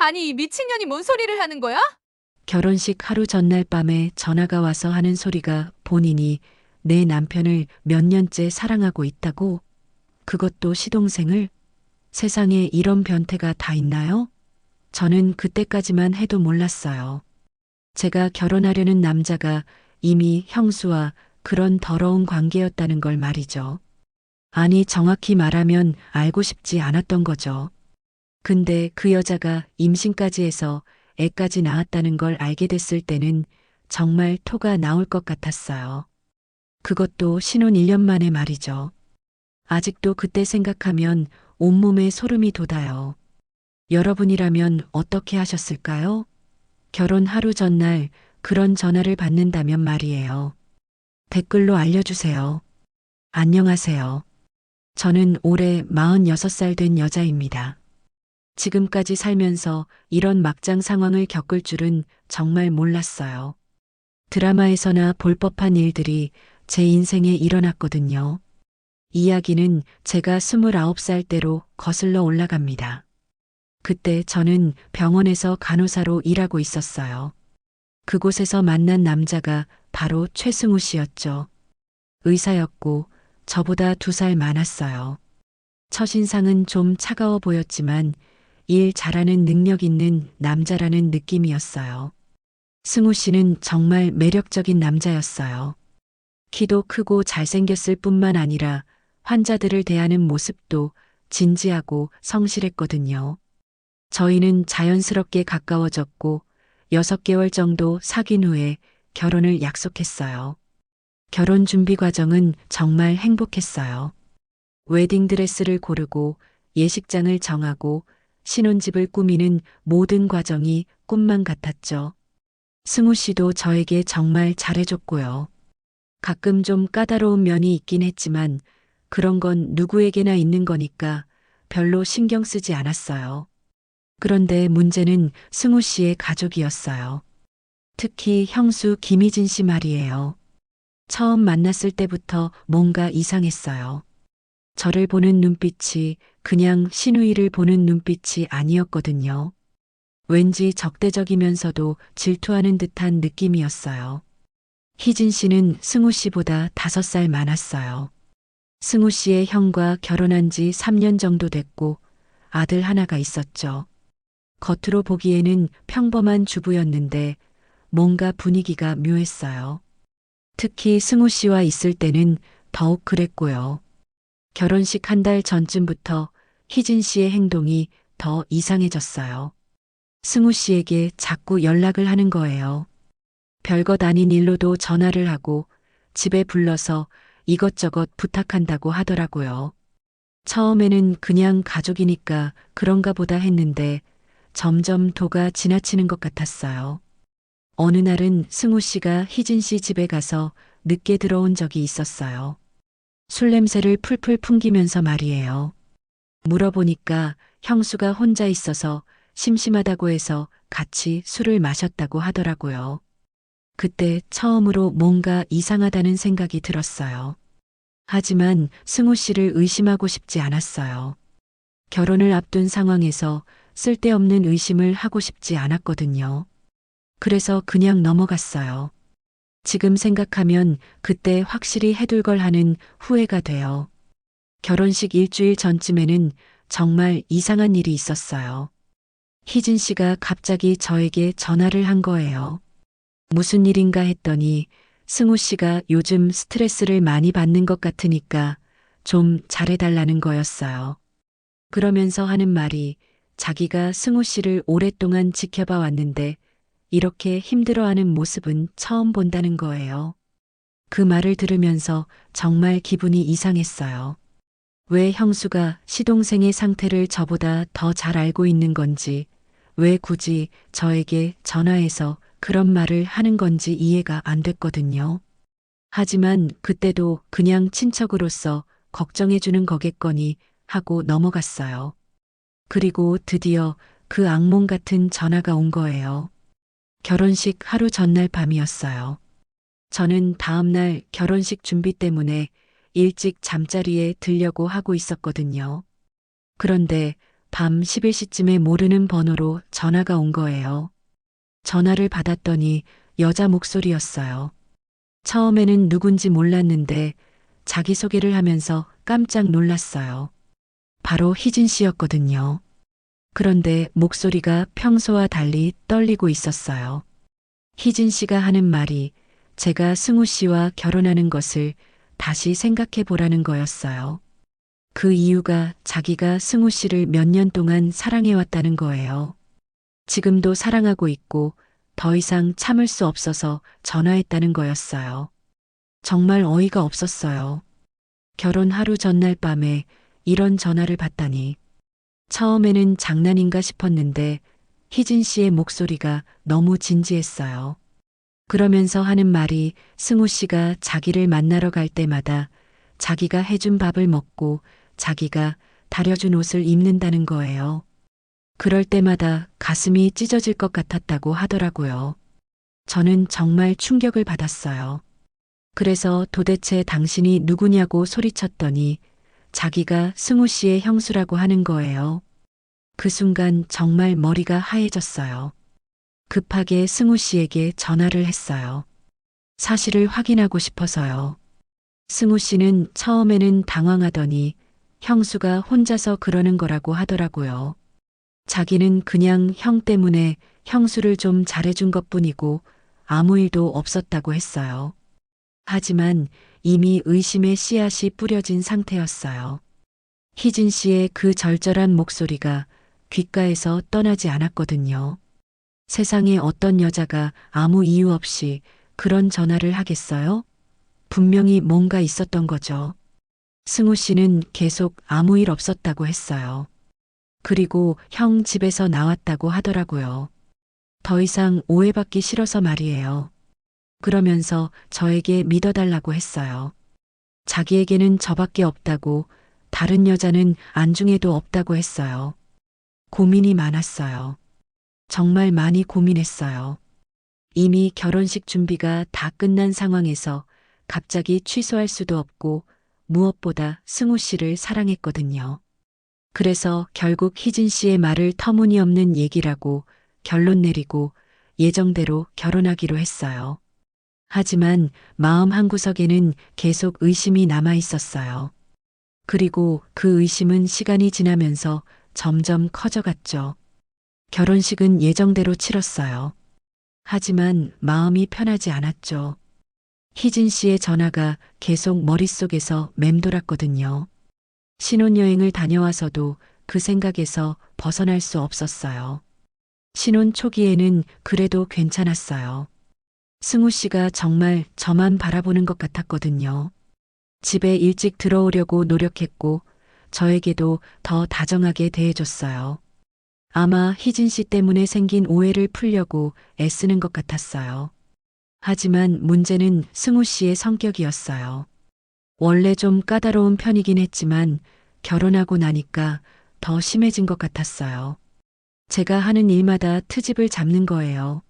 아니, 이 미친년이 뭔 소리를 하는 거야? 결혼식 하루 전날 밤에 전화가 와서 하는 소리가 본인이 내 남편을 몇 년째 사랑하고 있다고? 그것도 시동생을? 세상에 이런 변태가 다 있나요? 저는 그때까지만 해도 몰랐어요. 제가 결혼하려는 남자가 이미 형수와 그런 더러운 관계였다는 걸 말이죠. 아니, 정확히 말하면 알고 싶지 않았던 거죠. 근데 그 여자가 임신까지 해서 애까지 낳았다는 걸 알게 됐을 때는 정말 토가 나올 것 같았어요. 그것도 신혼 1년 만에 말이죠. 아직도 그때 생각하면 온몸에 소름이 돋아요. 여러분이라면 어떻게 하셨을까요? 결혼 하루 전날 그런 전화를 받는다면 말이에요. 댓글로 알려주세요. 안녕하세요. 저는 올해 46살 된 여자입니다. 지금까지 살면서 이런 막장 상황을 겪을 줄은 정말 몰랐어요. 드라마에서나 볼 법한 일들이 제 인생에 일어났거든요. 이야기는 제가 29살 때로 거슬러 올라갑니다. 그때 저는 병원에서 간호사로 일하고 있었어요. 그곳에서 만난 남자가 바로 최승우 씨였죠. 의사였고 저보다 2살 많았어요. 첫인상은 좀 차가워 보였지만 일 잘하는 능력 있는 남자라는 느낌이었어요. 승우 씨는 정말 매력적인 남자였어요. 키도 크고 잘생겼을 뿐만 아니라 환자들을 대하는 모습도 진지하고 성실했거든요. 저희는 자연스럽게 가까워졌고 6개월 정도 사귄 후에 결혼을 약속했어요. 결혼 준비 과정은 정말 행복했어요. 웨딩드레스를 고르고 예식장을 정하고 신혼집을 꾸미는 모든 과정이 꿈만 같았죠. 승우 씨도 저에게 정말 잘해줬고요. 가끔 좀 까다로운 면이 있긴 했지만 그런 건 누구에게나 있는 거니까 별로 신경 쓰지 않았어요. 그런데 문제는 승우 씨의 가족이었어요. 특히 형수 김희진 씨 말이에요. 처음 만났을 때부터 뭔가 이상했어요. 저를 보는 눈빛이 그냥 신우이를 보는 눈빛이 아니었거든요. 왠지 적대적이면서도 질투하는 듯한 느낌이었어요. 희진 씨는 승우 씨보다 5살 많았어요. 승우 씨의 형과 결혼한 지 3년 정도 됐고 아들 하나가 있었죠. 겉으로 보기에는 평범한 주부였는데 뭔가 분위기가 묘했어요. 특히 승우 씨와 있을 때는 더욱 그랬고요. 결혼식 1달 전쯤부터 희진 씨의 행동이 더 이상해졌어요. 승우 씨에게 자꾸 연락을 하는 거예요. 별것 아닌 일로도 전화를 하고 집에 불러서 이것저것 부탁한다고 하더라고요. 처음에는 그냥 가족이니까 그런가 보다 했는데 점점 도가 지나치는 것 같았어요. 어느 날은 승우 씨가 희진 씨 집에 가서 늦게 들어온 적이 있었어요. 술 냄새를 풀풀 풍기면서 말이에요. 물어보니까 형수가 혼자 있어서 심심하다고 해서 같이 술을 마셨다고 하더라고요. 그때 처음으로 뭔가 이상하다는 생각이 들었어요. 하지만 승우 씨를 의심하고 싶지 않았어요. 결혼을 앞둔 상황에서 쓸데없는 의심을 하고 싶지 않았거든요. 그래서 그냥 넘어갔어요. 지금 생각하면 그때 확실히 해둘 걸 하는 후회가 돼요. 결혼식 일주일 전쯤에는 정말 이상한 일이 있었어요. 희진 씨가 갑자기 저에게 전화를 한 거예요. 무슨 일인가 했더니 승우 씨가 요즘 스트레스를 많이 받는 것 같으니까 좀 잘해달라는 거였어요. 그러면서 하는 말이 자기가 승우 씨를 오랫동안 지켜봐 왔는데 이렇게 힘들어하는 모습은 처음 본다는 거예요. 그 말을 들으면서 정말 기분이 이상했어요. 왜 형수가 시동생의 상태를 저보다 더 잘 알고 있는 건지, 왜 굳이 저에게 전화해서 그런 말을 하는 건지 이해가 안 됐거든요. 하지만 그때도 그냥 친척으로서 걱정해주는 거겠거니 하고 넘어갔어요. 그리고 드디어 그 악몽 같은 전화가 온 거예요. 결혼식 하루 전날 밤이었어요. 저는 다음날 결혼식 준비 때문에 일찍 잠자리에 들려고 하고 있었거든요. 그런데 밤 11시쯤에 모르는 번호로 전화가 온 거예요. 전화를 받았더니 여자 목소리였어요. 처음에는 누군지 몰랐는데 자기소개를 하면서 깜짝 놀랐어요. 바로 희진 씨였거든요. 그런데 목소리가 평소와 달리 떨리고 있었어요. 희진 씨가 하는 말이 제가 승우 씨와 결혼하는 것을 다시 생각해 보라는 거였어요. 그 이유가 자기가 승우 씨를 몇 년 동안 사랑해왔다는 거예요. 지금도 사랑하고 있고 더 이상 참을 수 없어서 전화했다는 거였어요. 정말 어이가 없었어요. 결혼 하루 전날 밤에 이런 전화를 받다니. 처음에는 장난인가 싶었는데 희진 씨의 목소리가 너무 진지했어요. 그러면서 하는 말이 승우 씨가 자기를 만나러 갈 때마다 자기가 해준 밥을 먹고 자기가 다려준 옷을 입는다는 거예요. 그럴 때마다 가슴이 찢어질 것 같았다고 하더라고요. 저는 정말 충격을 받았어요. 그래서 도대체 당신이 누구냐고 소리쳤더니 자기가 승우 씨의 형수라고 하는 거예요. 그 순간 정말 머리가 하얘졌어요. 급하게 승우 씨에게 전화를 했어요. 사실을 확인하고 싶어서요. 승우 씨는 처음에는 당황하더니 형수가 혼자서 그러는 거라고 하더라고요. 자기는 그냥 형 때문에 형수를 좀 잘해준 것뿐이고 아무 일도 없었다고 했어요. 하지만 이미 의심의 씨앗이 뿌려진 상태였어요. 희진 씨의 그 절절한 목소리가 귓가에서 떠나지 않았거든요. 세상에 어떤 여자가 아무 이유 없이 그런 전화를 하겠어요? 분명히 뭔가 있었던 거죠. 승우 씨는 계속 아무 일 없었다고 했어요. 그리고 형 집에서 나왔다고 하더라고요. 더 이상 오해받기 싫어서 말이에요. 그러면서 저에게 믿어달라고 했어요. 자기에게는 저밖에 없다고, 다른 여자는 안중에도 없다고 했어요. 고민이 많았어요. 정말 많이 고민했어요. 이미 결혼식 준비가 다 끝난 상황에서 갑자기 취소할 수도 없고 무엇보다 승우 씨를 사랑했거든요. 그래서 결국 희진 씨의 말을 터무니없는 얘기라고 결론 내리고 예정대로 결혼하기로 했어요. 하지만 마음 한구석에는 계속 의심이 남아 있었어요. 그리고 그 의심은 시간이 지나면서 점점 커져갔죠. 결혼식은 예정대로 치렀어요. 하지만 마음이 편하지 않았죠. 희진 씨의 전화가 계속 머릿속에서 맴돌았거든요. 신혼여행을 다녀와서도 그 생각에서 벗어날 수 없었어요. 신혼 초기에는 그래도 괜찮았어요. 승우 씨가 정말 저만 바라보는 것 같았거든요. 집에 일찍 들어오려고 노력했고 저에게도 더 다정하게 대해줬어요. 아마 희진 씨 때문에 생긴 오해를 풀려고 애쓰는 것 같았어요. 하지만 문제는 승우 씨의 성격이었어요. 원래 좀 까다로운 편이긴 했지만 결혼하고 나니까 더 심해진 것 같았어요. 제가 하는 일마다 트집을 잡는 거예요.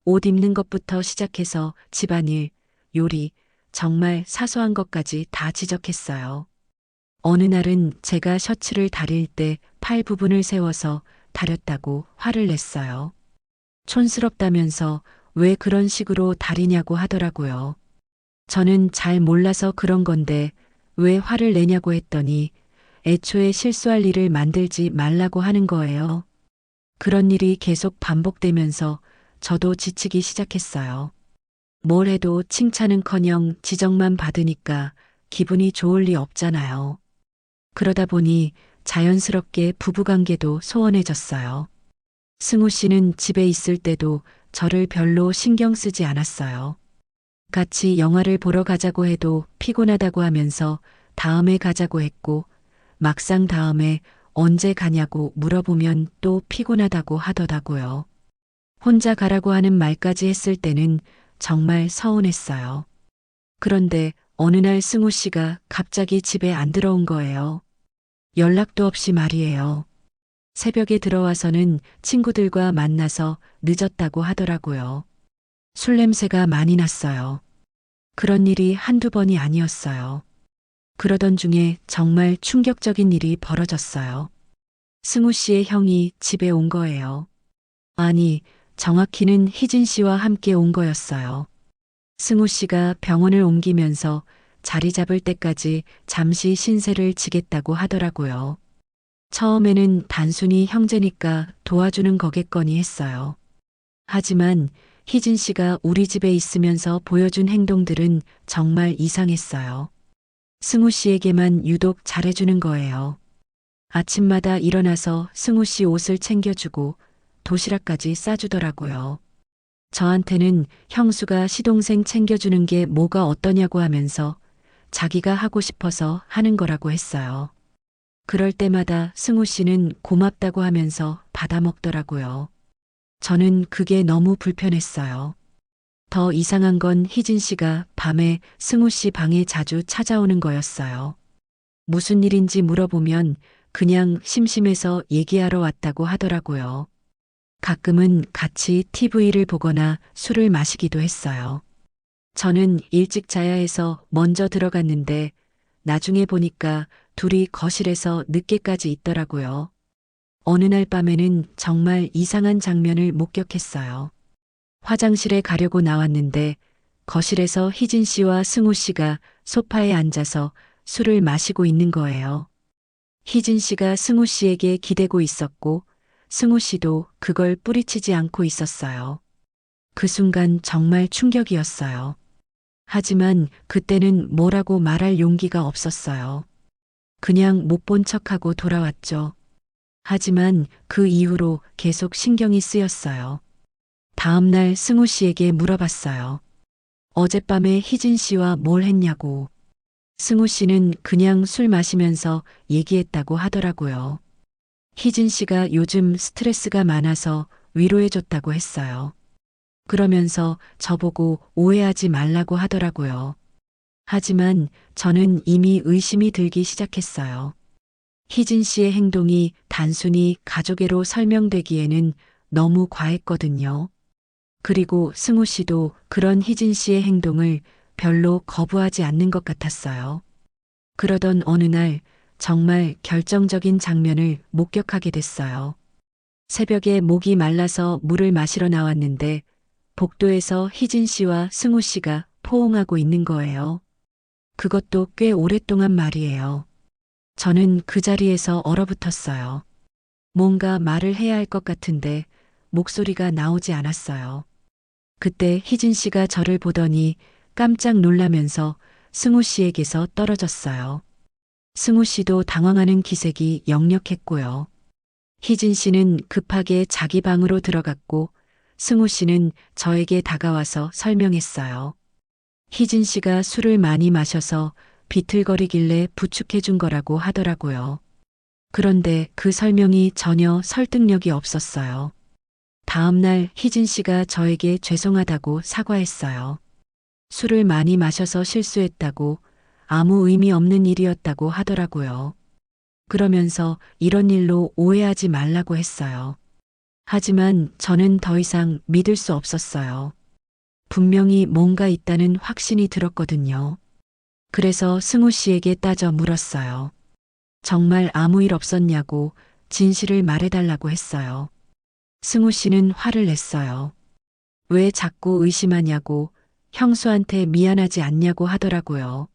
옷 입는 것부터 시작해서 집안일, 요리, 정말 사소한 것까지 다 지적했어요. 어느 날은 제가 셔츠를 다릴 때 팔 부분을 세워서 다렸다고 화를 냈어요. 촌스럽다면서 왜 그런 식으로 다리냐고 하더라고요. 저는 잘 몰라서 그런 건데 왜 화를 내냐고 했더니 애초에 실수할 일을 만들지 말라고 하는 거예요. 그런 일이 계속 반복되면서 저도 지치기 시작했어요. 뭘 해도 칭찬은커녕 지적만 받으니까 기분이 좋을 리 없잖아요. 그러다 보니 자연스럽게 부부관계도 소원해졌어요. 승우 씨는 집에 있을 때도 저를 별로 신경 쓰지 않았어요. 같이 영화를 보러 가자고 해도 피곤하다고 하면서 다음에 가자고 했고 막상 다음에 언제 가냐고 물어보면 또 피곤하다고 하더라고요. 혼자 가라고 하는 말까지 했을 때는 정말 서운했어요. 그런데 어느 날 승우 씨가 갑자기 집에 안 들어온 거예요. 연락도 없이 말이에요. 새벽에 들어와서는 친구들과 만나서 늦었다고 하더라고요. 술 냄새가 많이 났어요. 그런 일이 한두 번이 아니었어요. 그러던 중에 정말 충격적인 일이 벌어졌어요. 승우 씨의 형이 집에 온 거예요. 아니, 정확히는 희진 씨와 함께 온 거였어요. 승우 씨가 병원을 옮기면서 자리 잡을 때까지 잠시 신세를 지겠다고 하더라고요. 처음에는 단순히 형제니까 도와주는 거겠거니 했어요. 하지만 희진 씨가 우리 집에 있으면서 보여준 행동들은 정말 이상했어요. 승우 씨에게만 유독 잘해주는 거예요. 아침마다 일어나서 승우 씨 옷을 챙겨주고 도시락까지 싸주더라고요. 저한테는 형수가 시동생 챙겨주는 게 뭐가 어떠냐고 하면서 자기가 하고 싶어서 하는 거라고 했어요. 그럴 때마다 승우 씨는 고맙다고 하면서 받아먹더라고요. 저는 그게 너무 불편했어요. 더 이상한 건 희진 씨가 밤에 승우 씨 방에 자주 찾아오는 거였어요. 무슨 일인지 물어보면 그냥 심심해서 얘기하러 왔다고 하더라고요. 가끔은 같이 TV를 보거나 술을 마시기도 했어요. 저는 일찍 자야 해서 먼저 들어갔는데 나중에 보니까 둘이 거실에서 늦게까지 있더라고요. 어느 날 밤에는 정말 이상한 장면을 목격했어요. 화장실에 가려고 나왔는데 거실에서 희진 씨와 승우 씨가 소파에 앉아서 술을 마시고 있는 거예요. 희진 씨가 승우 씨에게 기대고 있었고 승우 씨도 그걸 뿌리치지 않고 있었어요. 그 순간 정말 충격이었어요. 하지만 그때는 뭐라고 말할 용기가 없었어요. 그냥 못 본 척하고 돌아왔죠. 하지만 그 이후로 계속 신경이 쓰였어요. 다음 날 승우 씨에게 물어봤어요. 어젯밤에 희진 씨와 뭘 했냐고. 승우 씨는 그냥 술 마시면서 얘기했다고 하더라고요. 희진 씨가 요즘 스트레스가 많아서 위로해줬다고 했어요. 그러면서 저보고 오해하지 말라고 하더라고요. 하지만 저는 이미 의심이 들기 시작했어요. 희진 씨의 행동이 단순히 가족애로 설명되기에는 너무 과했거든요. 그리고 승우 씨도 그런 희진 씨의 행동을 별로 거부하지 않는 것 같았어요. 그러던 어느 날 정말 결정적인 장면을 목격하게 됐어요. 새벽에 목이 말라서 물을 마시러 나왔는데 복도에서 희진 씨와 승우 씨가 포옹하고 있는 거예요. 그것도 꽤 오랫동안 말이에요. 저는 그 자리에서 얼어붙었어요. 뭔가 말을 해야 할 것 같은데 목소리가 나오지 않았어요. 그때 희진 씨가 저를 보더니 깜짝 놀라면서 승우 씨에게서 떨어졌어요. 승우 씨도 당황하는 기색이 역력했고요. 희진 씨는 급하게 자기 방으로 들어갔고 승우 씨는 저에게 다가와서 설명했어요. 희진 씨가 술을 많이 마셔서 비틀거리길래 부축해 준 거라고 하더라고요. 그런데 그 설명이 전혀 설득력이 없었어요. 다음 날 희진 씨가 저에게 죄송하다고 사과했어요. 술을 많이 마셔서 실수했다고 아무 의미 없는 일이었다고 하더라고요. 그러면서 이런 일로 오해하지 말라고 했어요. 하지만 저는 더 이상 믿을 수 없었어요. 분명히 뭔가 있다는 확신이 들었거든요. 그래서 승우 씨에게 따져 물었어요. 정말 아무 일 없었냐고 진실을 말해달라고 했어요. 승우 씨는 화를 냈어요. 왜 자꾸 의심하냐고 형수한테 미안하지 않냐고 하더라고요.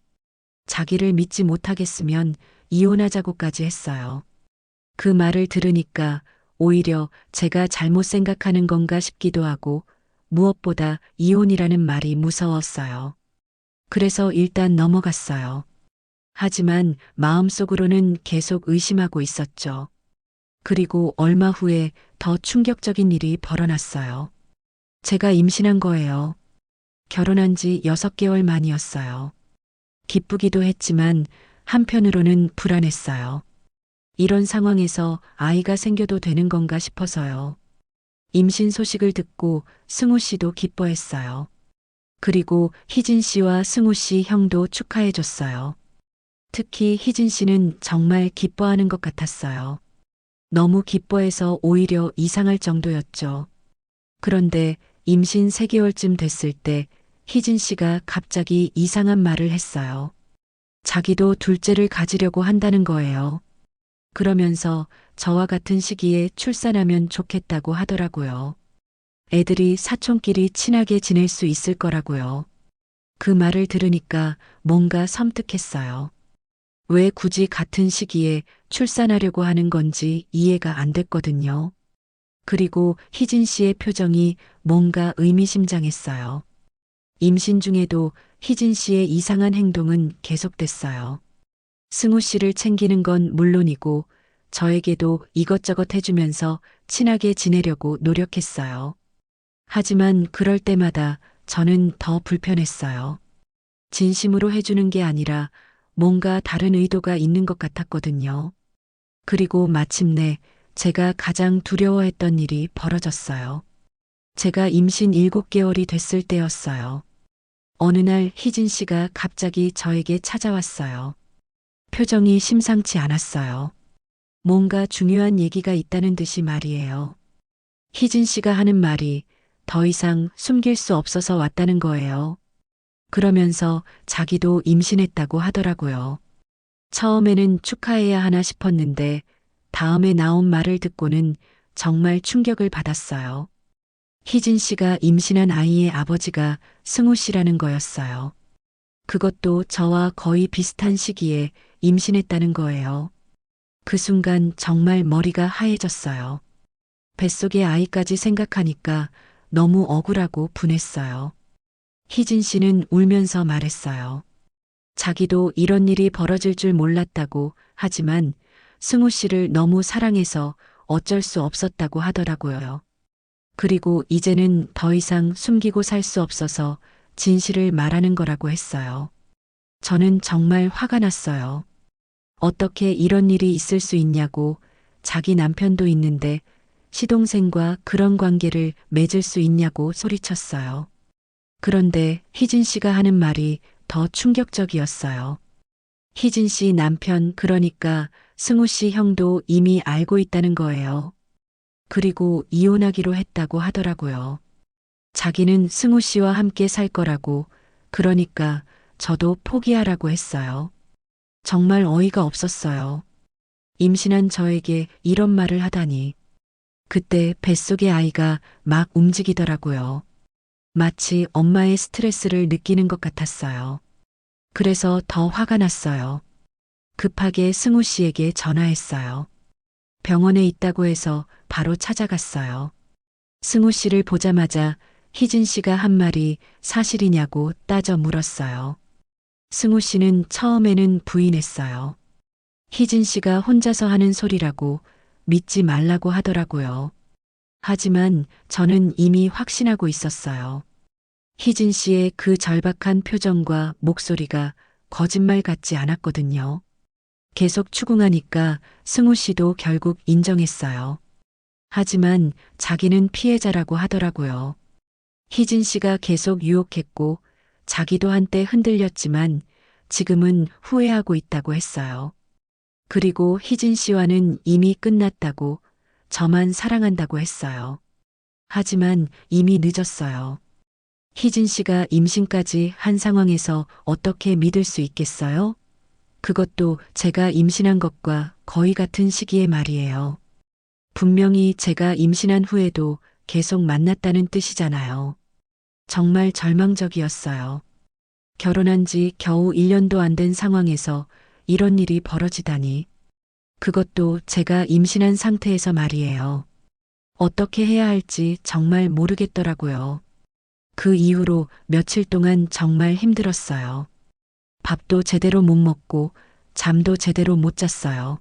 자기를 믿지 못하겠으면 이혼하자고까지 했어요. 그 말을 들으니까 오히려 제가 잘못 생각하는 건가 싶기도 하고 무엇보다 이혼이라는 말이 무서웠어요. 그래서 일단 넘어갔어요. 하지만 마음속으로는 계속 의심하고 있었죠. 그리고 얼마 후에 더 충격적인 일이 벌어났어요. 제가 임신한 거예요. 결혼한 지 6개월 만이었어요. 기쁘기도 했지만 한편으로는 불안했어요. 이런 상황에서 아이가 생겨도 되는 건가 싶어서요. 임신 소식을 듣고 승우 씨도 기뻐했어요. 그리고 희진 씨와 승우 씨 형도 축하해 줬어요. 특히 희진 씨는 정말 기뻐하는 것 같았어요. 너무 기뻐해서 오히려 이상할 정도였죠. 그런데 임신 3개월쯤 됐을 때 희진 씨가 갑자기 이상한 말을 했어요. 자기도 둘째를 가지려고 한다는 거예요. 그러면서 저와 같은 시기에 출산하면 좋겠다고 하더라고요. 애들이 사촌끼리 친하게 지낼 수 있을 거라고요. 그 말을 들으니까 뭔가 섬뜩했어요. 왜 굳이 같은 시기에 출산하려고 하는 건지 이해가 안 됐거든요. 그리고 희진 씨의 표정이 뭔가 의미심장했어요. 임신 중에도 희진 씨의 이상한 행동은 계속됐어요. 승우 씨를 챙기는 건 물론이고 저에게도 이것저것 해주면서 친하게 지내려고 노력했어요. 하지만 그럴 때마다 저는 더 불편했어요. 진심으로 해주는 게 아니라 뭔가 다른 의도가 있는 것 같았거든요. 그리고 마침내 제가 가장 두려워했던 일이 벌어졌어요. 제가 임신 7개월이 됐을 때였어요. 어느 날 희진 씨가 갑자기 저에게 찾아왔어요. 표정이 심상치 않았어요. 뭔가 중요한 얘기가 있다는 듯이 말이에요. 희진 씨가 하는 말이 더 이상 숨길 수 없어서 왔다는 거예요. 그러면서 자기도 임신했다고 하더라고요. 처음에는 축하해야 하나 싶었는데 다음에 나온 말을 듣고는 정말 충격을 받았어요. 희진 씨가 임신한 아이의 아버지가 승우 씨라는 거였어요. 그것도 저와 거의 비슷한 시기에 임신했다는 거예요. 그 순간 정말 머리가 하얘졌어요. 뱃속의 아이까지 생각하니까 너무 억울하고 분했어요. 희진 씨는 울면서 말했어요. 자기도 이런 일이 벌어질 줄 몰랐다고 하지만 승우 씨를 너무 사랑해서 어쩔 수 없었다고 하더라고요. 그리고 이제는 더 이상 숨기고 살 수 없어서 진실을 말하는 거라고 했어요. 저는 정말 화가 났어요. 어떻게 이런 일이 있을 수 있냐고, 자기 남편도 있는데 시동생과 그런 관계를 맺을 수 있냐고 소리쳤어요. 그런데 희진 씨가 하는 말이 더 충격적이었어요. 희진 씨 남편, 그러니까 승우 씨 형도 이미 알고 있다는 거예요. 그리고 이혼하기로 했다고 하더라고요. 자기는 승우 씨와 함께 살 거라고, 그러니까 저도 포기하라고 했어요. 정말 어이가 없었어요. 임신한 저에게 이런 말을 하다니. 그때 뱃속의 아이가 막 움직이더라고요. 마치 엄마의 스트레스를 느끼는 것 같았어요. 그래서 더 화가 났어요. 급하게 승우 씨에게 전화했어요. 병원에 있다고 해서 바로 찾아갔어요. 승우 씨를 보자마자 희진 씨가 한 말이 사실이냐고 따져 물었어요. 승우 씨는 처음에는 부인했어요. 희진 씨가 혼자서 하는 소리라고 믿지 말라고 하더라고요. 하지만 저는 이미 확신하고 있었어요. 희진 씨의 그 절박한 표정과 목소리가 거짓말 같지 않았거든요. 계속 추궁하니까 승우 씨도 결국 인정했어요. 하지만 자기는 피해자라고 하더라고요. 희진 씨가 계속 유혹했고 자기도 한때 흔들렸지만 지금은 후회하고 있다고 했어요. 그리고 희진 씨와는 이미 끝났다고, 저만 사랑한다고 했어요. 하지만 이미 늦었어요. 희진 씨가 임신까지 한 상황에서 어떻게 믿을 수 있겠어요? 그것도 제가 임신한 것과 거의 같은 시기에 말이에요. 분명히 제가 임신한 후에도 계속 만났다는 뜻이잖아요. 정말 절망적이었어요. 결혼한 지 겨우 1년도 안 된 상황에서 이런 일이 벌어지다니. 그것도 제가 임신한 상태에서 말이에요. 어떻게 해야 할지 정말 모르겠더라고요. 그 이후로 며칠 동안 정말 힘들었어요. 밥도 제대로 못 먹고 잠도 제대로 못 잤어요.